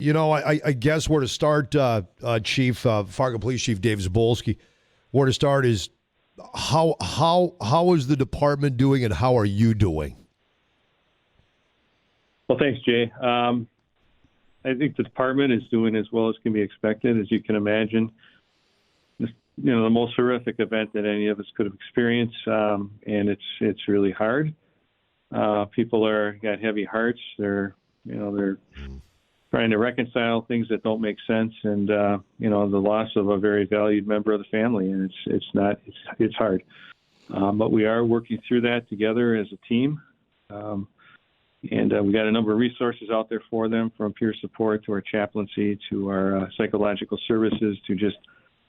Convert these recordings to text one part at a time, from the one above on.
I guess where to start, Chief Fargo Police Chief Dave Zibolski. Where to start is how is the department doing, and how are you doing? Well, thanks, Jay. I think the department is doing as well as can be expected. As you can imagine, the most horrific event that any of us could have experienced, and it's really hard. People got heavy hearts. They're trying to reconcile things that don't make sense, and the loss of a very valued member of the family, and it's hard. But we are working through that together as a team. And we got a number of resources out there for them, from peer support to our chaplaincy to our psychological services to just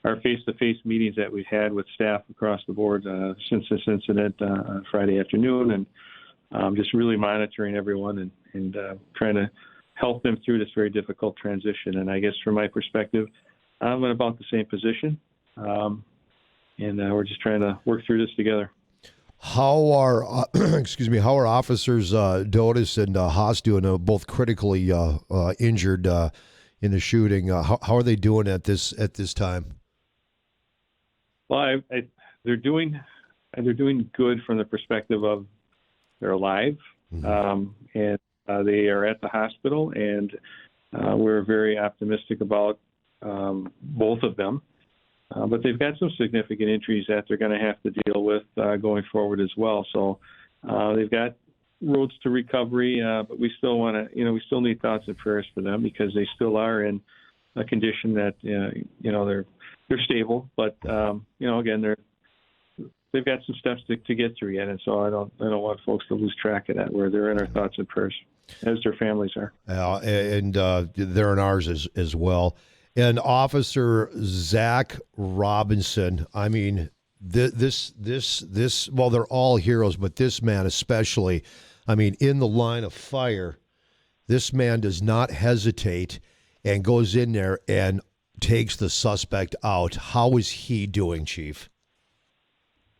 our face-to-face meetings that we've had with staff across the board since this incident on Friday afternoon, and just really monitoring everyone and trying to help them through this very difficult transition. And I guess from my perspective, I'm in about the same position, and we're just trying to work through this together. How are how are officers Dotis and Haas doing? Both critically injured in the shooting. How are they doing at this time? Well, they're doing good from the perspective of they're alive, and they are at the hospital, and we're very optimistic about both of them. But they've got some significant injuries that they're going to have to deal with going forward as well. So they've got roads to recovery, but we still we still need thoughts and prayers for them, because they still are in a condition that they're stable, but again they've got some steps to get through yet, and so I don't want folks to lose track of that, where they're in our thoughts and prayers, as their families are. And they're in ours as well. And Officer Zach Robinson, I mean, this, well, they're all heroes, but this man especially, I mean, in the line of fire, this man does not hesitate and goes in there and takes the suspect out. How is he doing, Chief?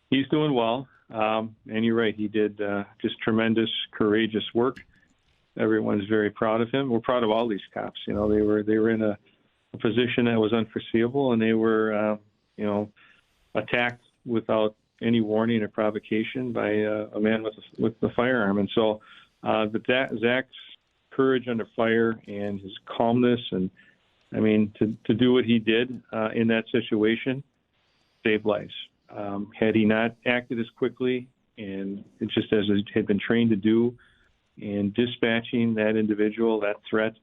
He's doing well. And you're right, he did just tremendous, courageous work. Everyone's very proud of him. We're proud of all these cops. They were in a position that was unforeseeable, and they were, attacked without any warning or provocation by a man with the firearm. And so, but Zach's courage under fire and his calmness, and I mean, to do what he did in that situation, saved lives. Had he not acted as quickly and just as he had been trained to do, in dispatching that individual, that threat,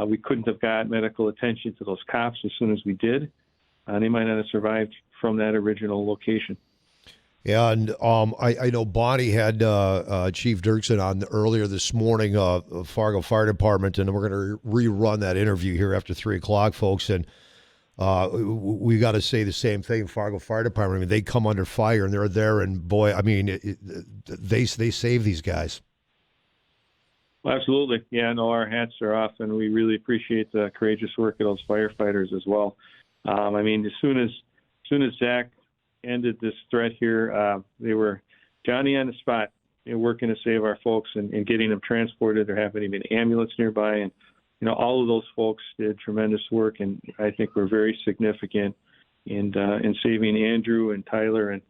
we couldn't have got medical attention to those cops as soon as we did. They might not have survived from that original location. Yeah, and I know Bonnie had Chief Dirksen on earlier this morning, Fargo Fire Department, and we're going to rerun that interview here after 3 o'clock, folks. And we got to say the same thing, Fargo Fire Department. I mean, they come under fire, and they're there, and boy, I mean, they save these guys. Well, absolutely. Yeah, no, our hats are off, and we really appreciate the courageous work of those firefighters as well. I mean, as soon as Zach ended this threat here, they were Johnny on the spot, working to save our folks and getting them transported. There happened to be an ambulance nearby, and all of those folks did tremendous work, and I think were very significant in saving Andrew and Tyler. And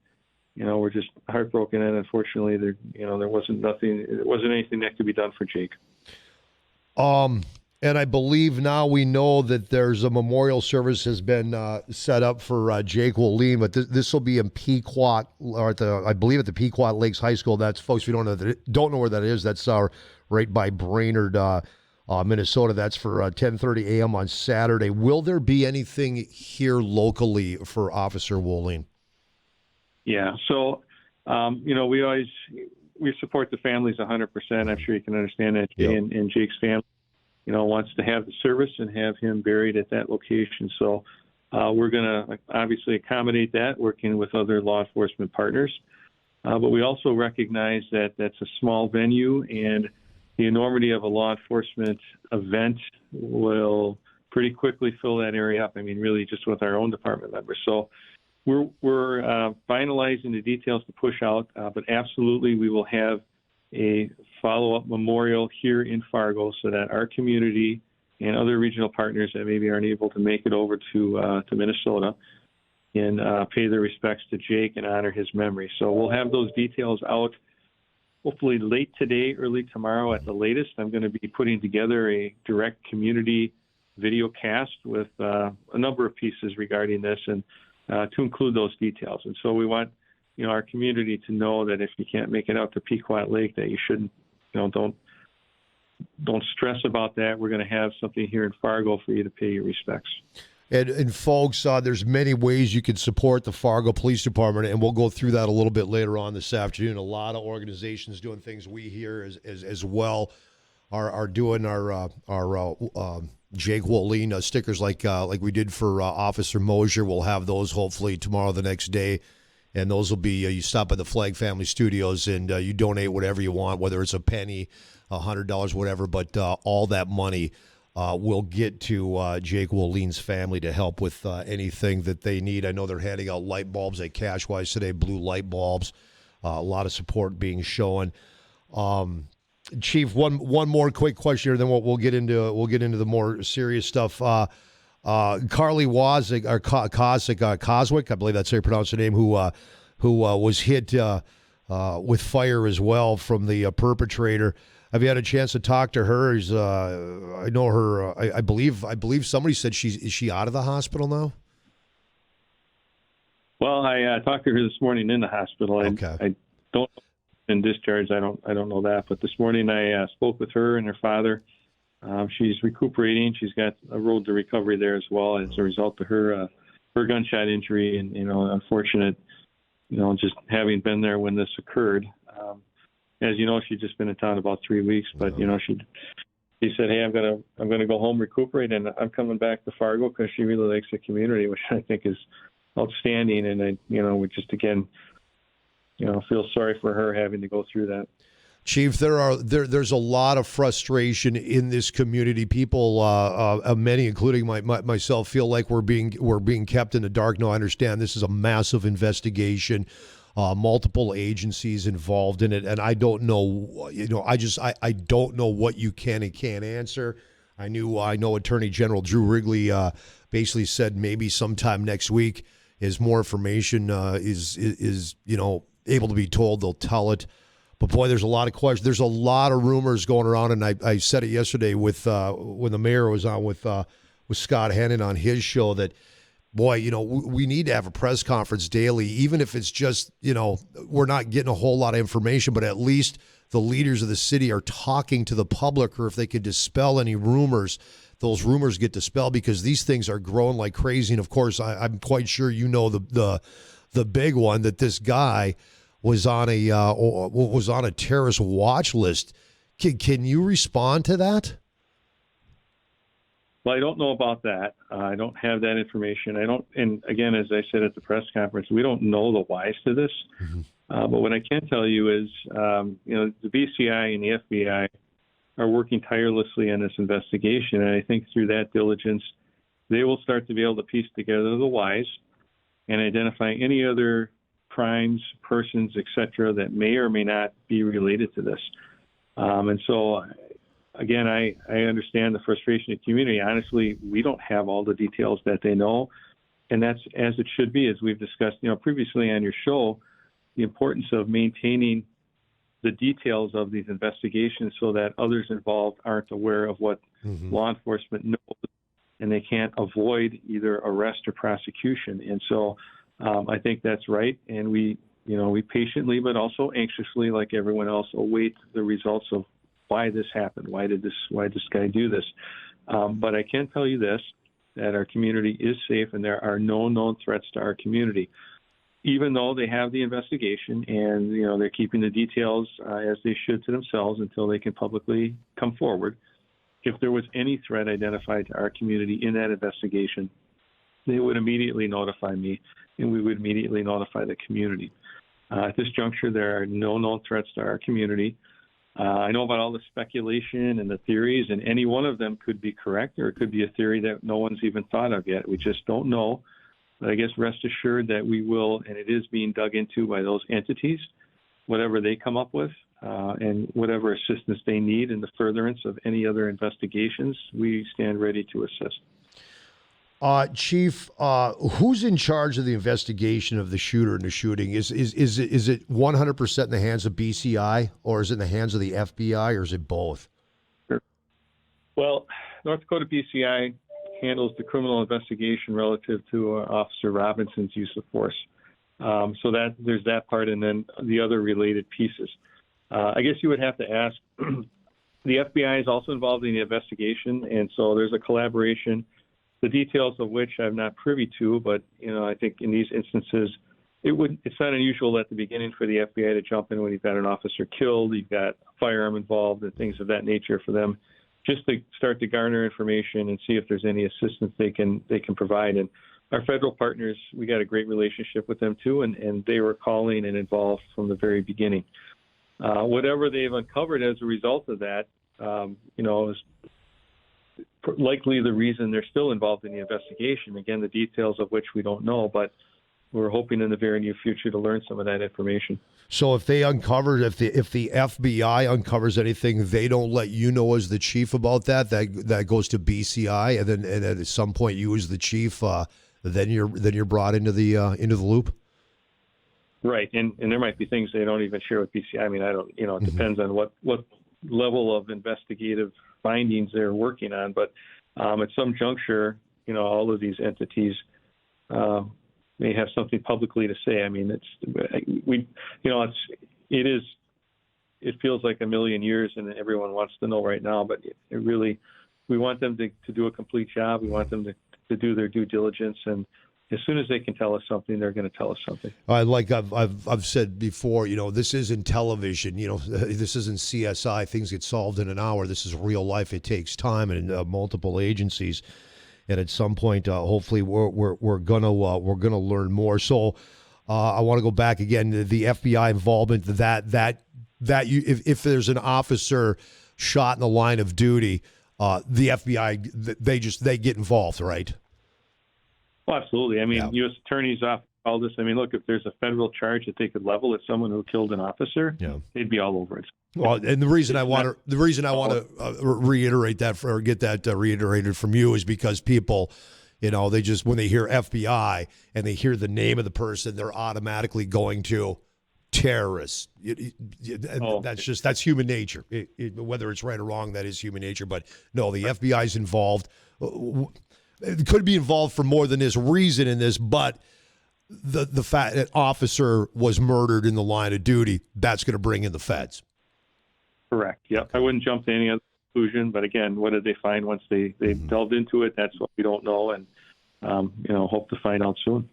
we're just heartbroken, and unfortunately, there wasn't anything that could be done for Jake. And I believe now we know that there's a memorial service has been set up for Jake Woleen, but this will be in Pequot, or I believe at the Pequot Lakes High School. That's, folks, we don't know where that is. That's right by Brainerd, Minnesota. That's for 10:30 a.m. on Saturday. Will there be anything here locally for Officer Woleen? Yeah, so we support the families 100%. I'm sure you can understand that. Yep. And Jake's family, wants to have the service and have him buried at that location. So we're going to obviously accommodate that, working with other law enforcement partners. But we also recognize that that's a small venue, and the enormity of a law enforcement event will pretty quickly fill that area up. I mean, really just with our own department members. So we're finalizing the details to push out, but absolutely we will have a follow-up memorial here in Fargo so that our community and other regional partners that maybe aren't able to make it over to Minnesota, and pay their respects to Jake and honor his memory. So we'll have those details out hopefully late today, early tomorrow at the latest. I'm going to be putting together a direct community video cast with a number of pieces regarding this, and to include those details. And so we want, our community to know that if you can't make it out to Pequot Lake, that you shouldn't, don't stress about that. We're going to have something here in Fargo for you to pay your respects. And folks, there's many ways you can support the Fargo Police Department, and we'll go through that a little bit later on this afternoon. A lot of organizations doing things. We here as well are doing our Jake Wolin stickers like we did for Officer Mosier. We'll have those hopefully tomorrow, the next day. And those will be, you stop by the Flag Family Studios and you donate whatever you want, whether it's a penny, $100, whatever. But all that money will get to Jake Wolin's family to help with anything that they need. I know they're handing out light bulbs at Cashwise today, blue light bulbs. A lot of support being shown. Chief, one more quick question here, then we'll get into the more serious stuff. Carly Wozniak, or Coswick, I believe that's how you pronounce her name, who was hit with fire as well from the perpetrator. Have you had a chance to talk to her? I know her. I believe somebody said is she out of the hospital now? Well, I talked to her this morning in the hospital. Okay. I don't in discharge. I don't know that, but this morning I spoke with her and her father. She's recuperating. She's got a road to recovery there as well as a result of her gunshot injury, and unfortunate, just having been there when this occurred. As you know, she'd just been in town about 3 weeks, but she said, "Hey, I'm gonna go home, recuperate, and I'm coming back to Fargo because she really likes the community," which I think is outstanding. And we just again, feel sorry for her having to go through that. Chief, there's a lot of frustration in this community. People, many, including myself, feel like we're being kept in the dark. No, I understand this is a massive investigation, multiple agencies involved in it, and I don't know. I don't know what you can and can't answer. I know Attorney General Drew Wrigley basically said maybe sometime next week, as more information is able to be told, they'll tell it. But boy, there's a lot of questions. There's a lot of rumors going around, and I said it yesterday with when the mayor was on with Scott Hennon on his show that, boy, we need to have a press conference daily, even if it's just we're not getting a whole lot of information, but at least the leaders of the city are talking to the public, or if they could dispel any rumors, those rumors get dispelled because these things are growing like crazy. And of course, I'm quite sure the big one that this guy was on a terrorist watch list. Can you respond to that? Well, I don't know about that. I don't have that information. And again, as I said at the press conference, we don't know the whys to this. Mm-hmm. But what I can tell you is, the BCI and the FBI are working tirelessly on this investigation, and I think through that diligence, they will start to be able to piece together the whys and identify any other crimes, persons, etc., that may or may not be related to this. And so, again, I understand the frustration of the community. Honestly, we don't have all the details that they know, and that's as it should be, as we've discussed, previously on your show, the importance of maintaining the details of these investigations so that others involved aren't aware of what law enforcement knows, and they can't avoid either arrest or prosecution. And so I think that's right, and we patiently but also anxiously, like everyone else, await the results of why this happened. Why did this guy do this? But I can tell you this, that our community is safe and there are no known threats to our community. Even though they have the investigation and they're keeping the details as they should to themselves until they can publicly come forward. If there was any threat identified to our community in that investigation, they would immediately notify me, and we would immediately notify the community. At this juncture, there are no known threats to our community. I know about all the speculation and the theories, and any one of them could be correct, or it could be a theory that no one's even thought of yet. We just don't know. But I guess rest assured that we will, and it is being dug into by those entities, whatever they come up with. and whatever assistance they need in the furtherance of any other investigations, we stand ready to assist. Chief, who's in charge of the investigation of the shooter and the shooting? Is it 100% in the hands of BCI, or is it in the hands of the FBI, or is it both? Sure. Well, North Dakota BCI handles the criminal investigation relative to Officer Robinson's use of force. So that there's that part, and then the other related pieces. I guess you would have to ask. The FBI is also involved in the investigation, and so there's a collaboration. The details of which I'm not privy to, but I think in these instances, it's not unusual at the beginning for the FBI to jump in when you've got an officer killed, you've got a firearm involved, and things of that nature for them, just to start to garner information and see if there's any assistance they can provide. And our federal partners, we got a great relationship with them too, and they were calling and involved from the very beginning. Whatever they've uncovered as a result of that, is likely the reason they're still involved in the investigation. Again, the details of which we don't know, but we're hoping in the very near future to learn some of that information. So if the FBI uncovers anything, they don't let you know as the chief about that. That goes to BCI, and then at some point you as the chief, then you're brought into the loop. Right, and there might be things they don't even share with BCI. I mean, I don't. It depends on what level of investigative findings they're working on, but at some juncture, all of these entities may have something publicly to say. I mean, it feels like a million years, and everyone wants to know right now. But we want them to do a complete job. We want them to do their due diligence, and as soon as they can tell us something, they're going to tell us something. Like I've said before, this isn't television. This isn't CSI. Things get solved in an hour. This is real life. It takes time and multiple agencies, and at some point, hopefully, we're gonna learn more. So, I want to go back again to the FBI involvement. If there's an officer shot in the line of duty, the FBI they get involved, right? Well, absolutely. I mean, U.S. Attorney's Office all this. I mean, look, if there's a federal charge that they could level at someone who killed an officer, they'd be all over it. Well, and the reason I want to reiterate that or get that reiterated from you is because people, they just when they hear FBI and they hear the name of the person, they're automatically going to terrorists. That's human nature. Whether it's right or wrong, that is human nature. But no, the FBI is involved. It could be involved for more than this reason in this, but the fact that officer was murdered in the line of duty, that's going to bring in the feds. Correct. Yep. I wouldn't jump to any other conclusion, but again, what did they find once they delved into it? That's what we don't know, and hope to find out soon.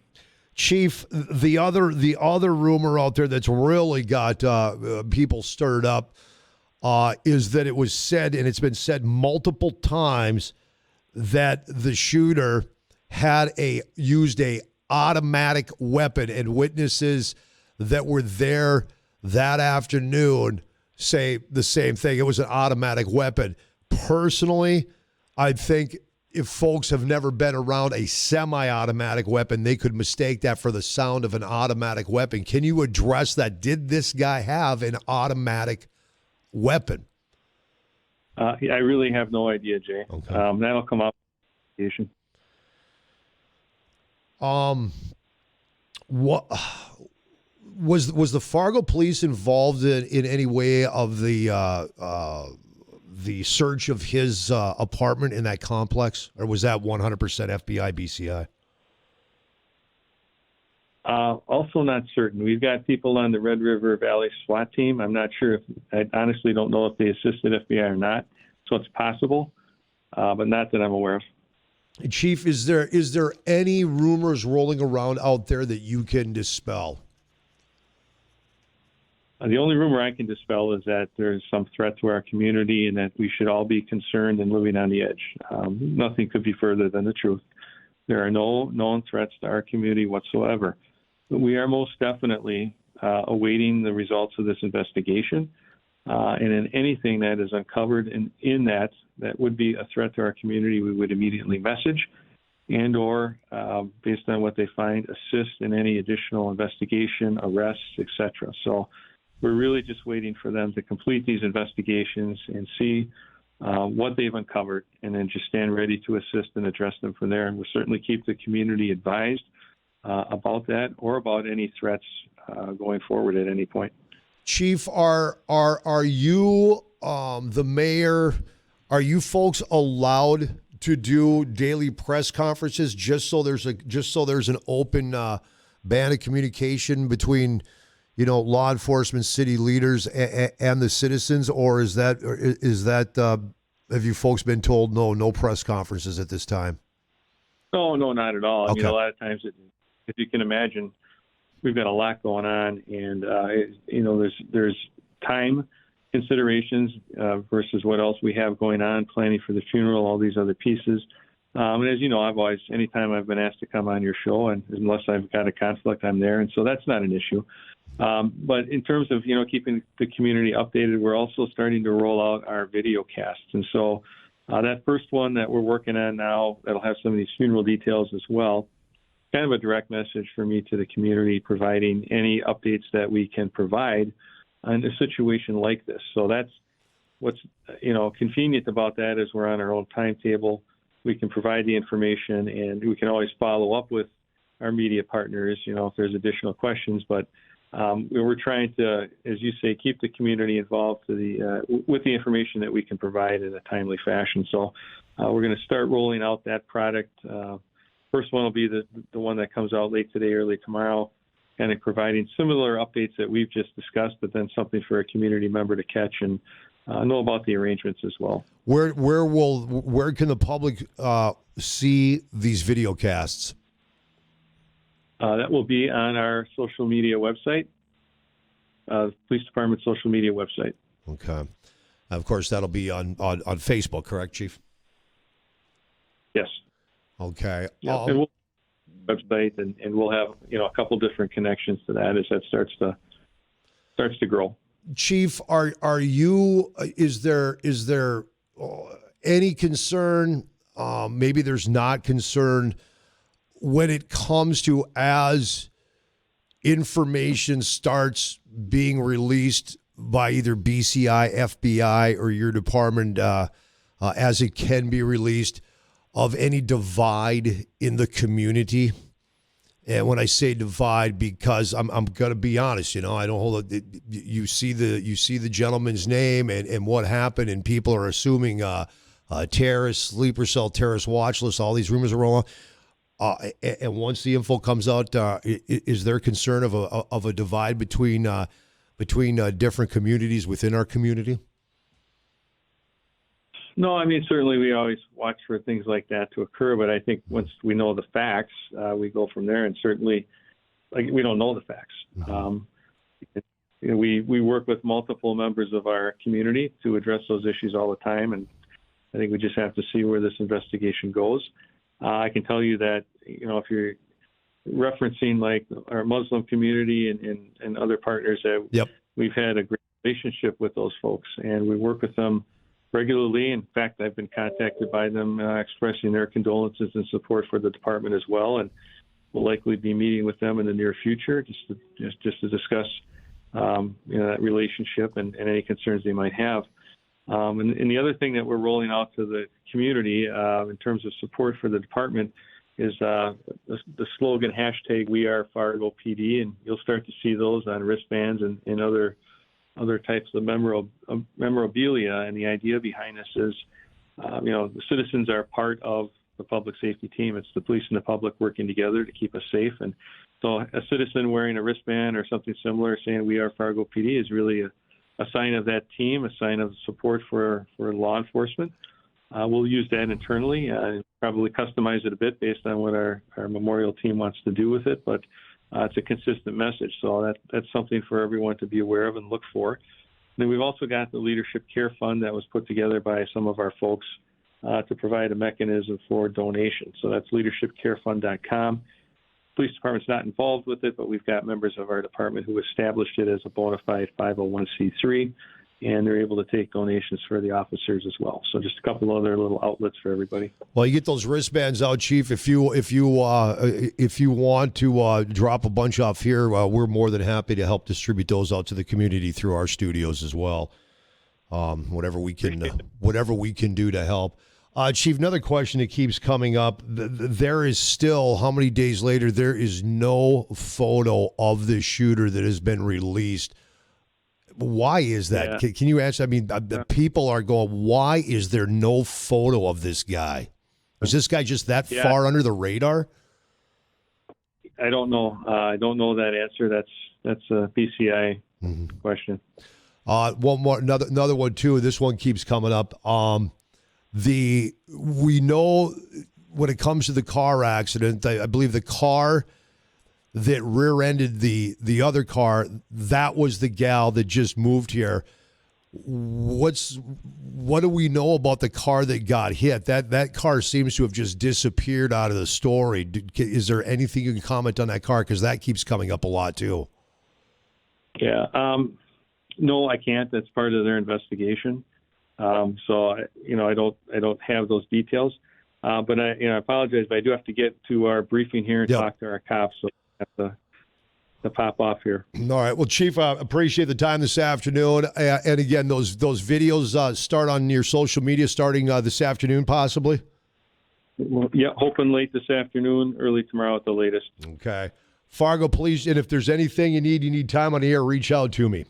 Chief, the other rumor out there that's really got people stirred up is that it was said, and it's been said multiple times, that the shooter used a automatic weapon, and witnesses that were there that afternoon say the same thing. It was an automatic weapon. Personally, I think if folks have never been around a semi-automatic weapon, they could mistake that for the sound of an automatic weapon. Can you address that? Did this guy have an automatic weapon? I really have no idea, Jay. Okay. That'll come up. What was the Fargo police involved in any way of the search of his apartment in that complex, or was that 100% FBI BCI? Also not certain. We've got people on the Red River Valley SWAT team. I'm not sure I honestly don't know if they assisted FBI or not. So it's possible, but not that I'm aware of. Chief, is there any rumors rolling around out there that you can dispel? The only rumor I can dispel is that there's some threat to our community and that we should all be concerned and living on the edge. Nothing could be further than the truth. There are no known threats to our community whatsoever. But we are most definitely awaiting the results of this investigation. And in anything that is uncovered in that would be a threat to our community, we would immediately message and or, based on what they find, assist in any additional investigation, arrests, etc. So we're really just waiting for them to complete these investigations and see what they've uncovered, and then just stand ready to assist and address them from there. And we'll certainly keep the community advised about that or about any threats going forward at any point. Chief, are you the mayor? Are you folks allowed to do daily press conferences just so there's an open band of communication between law enforcement, city leaders, and the citizens, or is that have you folks been told no press conferences at this time? No, not at all. I Okay. mean, a lot of times, if you can imagine, we've got a lot going on, and there's time considerations versus what else we have going on, planning for the funeral, all these other pieces. And as you know, anytime I've been asked to come on your show, and unless I've got a conflict, I'm there, and so that's not an issue. But in terms of keeping the community updated, we're also starting to roll out our video casts, and so that first one that we're working on now, that'll have some of these funeral details as well. Kind of a direct message for me to the community, providing any updates that we can provide in a situation like this. So that's what's convenient about that is we're on our own timetable. We can provide the information, and we can always follow up with our media partners, if there's additional questions. But we're trying to, as you say, keep the community involved with the information that we can provide in a timely fashion. So we're going to start rolling out that product. First one will be the one that comes out late today, early tomorrow, kind of providing similar updates that we've just discussed, but then something for a community member to catch and know about the arrangements as well. Where can the public see these video casts? That will be on our social media website, police department social media website. Okay. Of course, that'll be on Facebook, correct, Chief? Yes. Okay. Yeah, and we'll website, and we'll have a couple different connections to that as that starts to grow. Chief, are you? Is there any concern? Maybe there's not concern when it comes to as information starts being released by either BCI, FBI, or your department, as it can be released, of any divide in the community. And when I say divide, because I'm going to be honest, I don't hold it. You see the gentleman's name and what happened, and people are assuming terrorist, sleeper cell, terrorist watch list. All these rumors are rolling. And once the info comes out, is there concern of a divide between different communities within our community? No, I mean, certainly we always watch for things like that to occur, but I think once we know the facts, we go from there. And certainly, we don't know the facts. We work with multiple members of our community to address those issues all the time, and I think we just have to see where this investigation goes. I can tell you that, if you're referencing like our Muslim community and other partners, that Yep. we've had a great relationship with those folks, and we work with them regularly. In fact, I've been contacted by them expressing their condolences and support for the department as well, and we'll likely be meeting with them in the near future just to discuss that relationship and any concerns they might have. And the other thing that we're rolling out to the community in terms of support for the department is the slogan #WeAreFargoPD, and you'll start to see those on wristbands and other types of memorabilia. And the idea behind this is, the citizens are part of the public safety team. It's the police and the public working together to keep us safe. And so a citizen wearing a wristband or something similar saying "We Are Fargo PD" is really a sign of that team, a sign of support for law enforcement. We'll use that internally and probably customize it a bit based on what our memorial team wants to do with it. But it's a consistent message. So that's something for everyone to be aware of and look for. Then we've also got the Leadership Care Fund that was put together by some of our folks to provide a mechanism for donation. So that's leadershipcarefund.com. Police department's not involved with it, but we've got members of our department who established it as a bona fide 501c3. and they're able to take donations for the officers as well. So just a couple other little outlets for everybody. Well, you get those wristbands out, Chief. If you want to drop a bunch off here, we're more than happy to help distribute those out to the community through our studios as well. Whatever we can do to help. Chief, another question that keeps coming up. There is still, how many days later, there is no photo of the shooter that has been released. Why is that? Yeah. Can you answer? I mean, the people are going, why is there no photo of this guy? Was this guy just that far under the radar? I don't know. I don't know that answer. That's a BCI question. One more, another one too. This one keeps coming up. We know when it comes to the car accident, I believe the car that rear-ended the other car, that was the gal that just moved here. What do we know about the car that got hit? That car seems to have just disappeared out of the story. Is there anything you can comment on that car? Because that keeps coming up a lot too. Yeah. No, I can't. That's part of their investigation. So I don't have those details. But I apologize, but I do have to get to our briefing here and talk to our cops. So I have to pop off here. All right. Well, Chief, appreciate the time this afternoon. And again, those videos start on your social media starting this afternoon, possibly. Well, yeah, hoping late this afternoon, early tomorrow at the latest. Okay. Fargo Police, and if there's anything you need time on the air, reach out to me.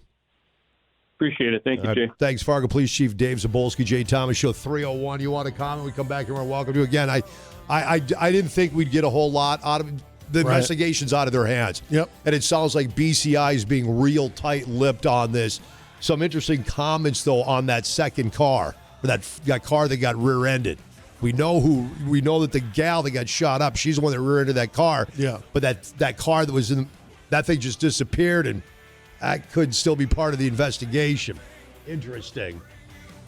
Appreciate it. Thank you, Jay. Thanks, Fargo Police Chief Dave Zibolski, Jay Thomas Show 301. You want to comment? We come back and we're welcome to again. I didn't think we'd get a whole lot out of the investigations out of their hands. Yep. And it sounds like BCI is being real tight-lipped on this. Some interesting comments though on that second car, or that car that got rear-ended. We know that the gal that got shot up, she's the one that rear-ended that car. Yeah. But that car that was in that thing just disappeared, and that could still be part of the investigation. Interesting.